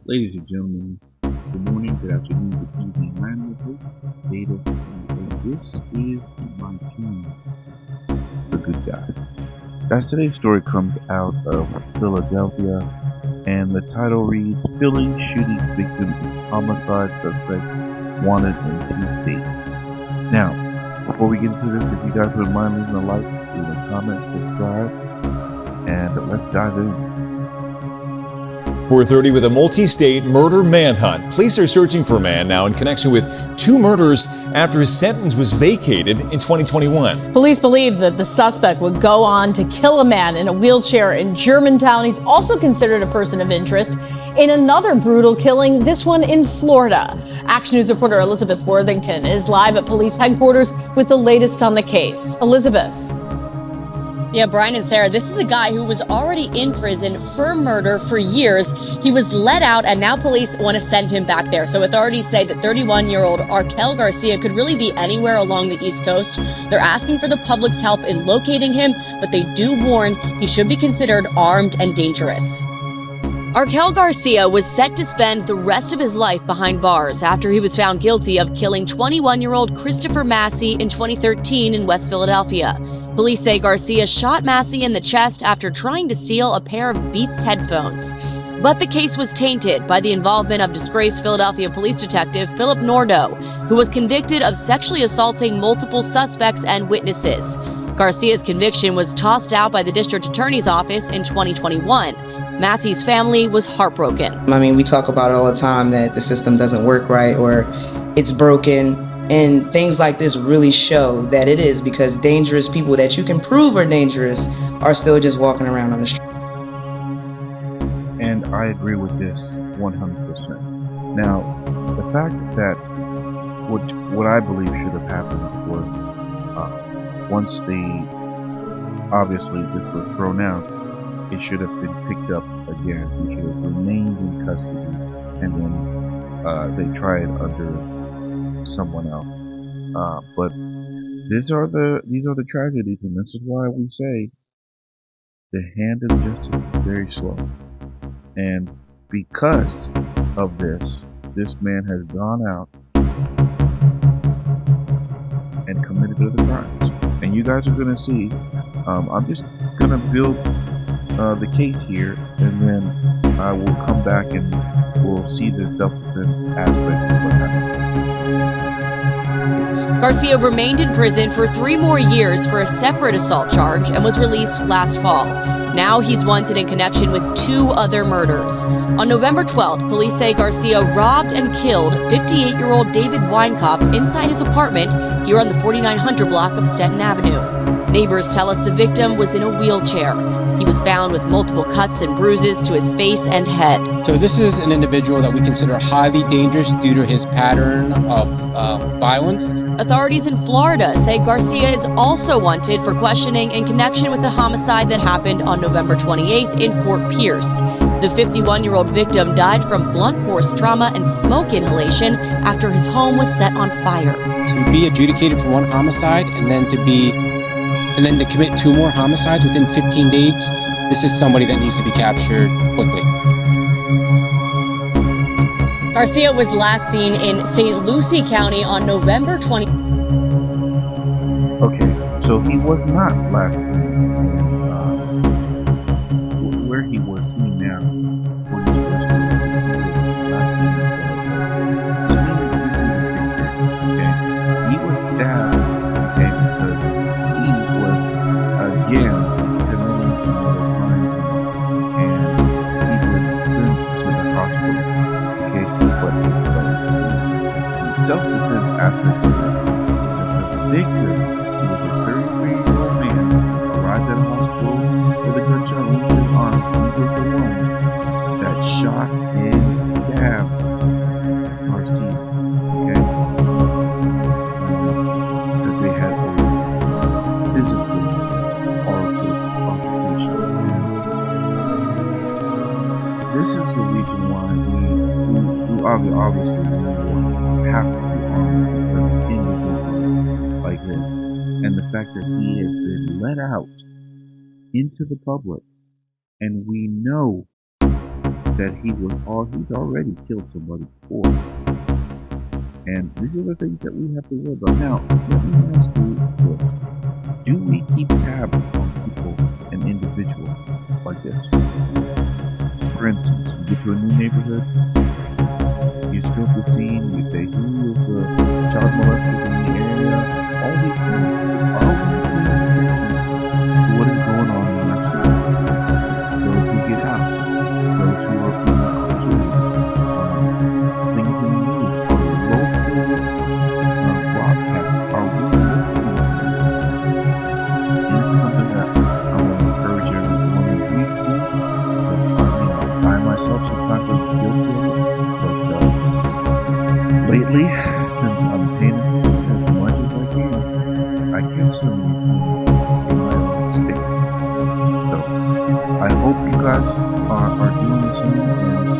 Ladies and gentlemen, good morning, good afternoon, good evening. I am your host, Data, and this is my team, The Good Guy. Guys, today's story comes out of Philadelphia, and the title reads, Filling Shooting Victim is Homicide Suspect Wanted in 2 States. Now, before we get into this, if you guys wouldn't mind leaving a like, leaving a comment, subscribe, and let's dive in. 4:30 with a multi-state murder manhunt. Police are searching for a man now in connection with 2 murders after his sentence was vacated in 2021. Police believe that the suspect would go on to kill a man in a wheelchair in Germantown. He's also considered a person of interest in another brutal killing, this one in Florida. Action News reporter Elizabeth Worthington is live at police headquarters with the latest on the case. Elizabeth. Yeah, Brian and Sarah, this is a guy who was already in prison for murder for years. He was let out, and now police want to send him back there. So authorities say that 31-year-old Arkel Garcia could really be anywhere along the East Coast. They're asking for the public's help in locating him, but they do warn he should be considered armed and dangerous. Arkel Garcia was set to spend the rest of his life behind bars after he was found guilty of killing 21-year-old Christopher Massey in 2013 in West Philadelphia. Police say Garcia shot Massey in the chest after trying to steal a pair of Beats headphones. But the case was tainted by the involvement of disgraced Philadelphia police detective Philip Nordo, who was convicted of sexually assaulting multiple suspects and witnesses. Garcia's conviction was tossed out by the district attorney's office in 2021. Massey's family was heartbroken. I mean, we talk about it all the time that the system doesn't work right or it's broken. And things like this really show that it is, because dangerous people that you can prove are dangerous are still just walking around on the street. And I agree with this 100%. Now, the fact that what I believe should have happened was once obviously this was thrown out, it should have been picked up again. He should have remained in custody, and then they try it under someone else. But these are the tragedies, and this is why we say the hand of justice is very slow. And because of this man has gone out and committed other crimes. And you guys are gonna see. I'm just gonna build the case here, and then I will come back and we'll see the subsequent aspects of what happened. Garcia remained in prison for 3 more years for a separate assault charge and was released last fall. Now he's wanted in connection with 2 other murders. On November 12th, police say Garcia robbed and killed 58-year-old David Weinkopf inside his apartment here on the 4900 block of Stenton Avenue. Neighbors tell us the victim was in a wheelchair. He was found with multiple cuts and bruises to his face and head. So this is an individual that we consider highly dangerous due to his pattern of violence. Authorities in Florida say Garcia is also wanted for questioning in connection with the homicide that happened on November 28th in Fort Pierce. The 51-year-old victim died from blunt force trauma and smoke inhalation after his home was set on fire. To be adjudicated for 1 homicide and then to commit 2 more homicides within 15 days, this is somebody that needs to be captured quickly. Garcia was last seen in St. Lucie County on November 20. Okay, so he was not last seen. Where he was seen now, when he was he was stabbed, okay, because he was again committing another crime, and he was sent to the hospital. Okay, but he self-defense after the victim, he was a 33-year-old man, arrived at a hospital with a gunshot wound in his arm, and he was the one that shot and stabbed Garcia. Okay, because they had a physical altercation. This is the reason why we obviously have to be armed with an individual like this, and the fact that he has been let out into the public, and we know that he's already killed somebody before. And these are the things that we have to worry about. Now, let me ask you this. Do we keep tabs on people and individuals like this? For instance, you get to a new neighborhood, you scope the scene, you say, who is the child molester in the area? All these things. Are we paying attention to what is going on in our city? Those who get out, those who are being incarcerated, things in the news, local broadcasts, are we listening? And this is something that I want to encourage everyone to do. I myself sometimes am guilty of it, but lately, since I'm paying attention as much as I can, I catch some of these things in my own state. So I hope you guys are doing the same, and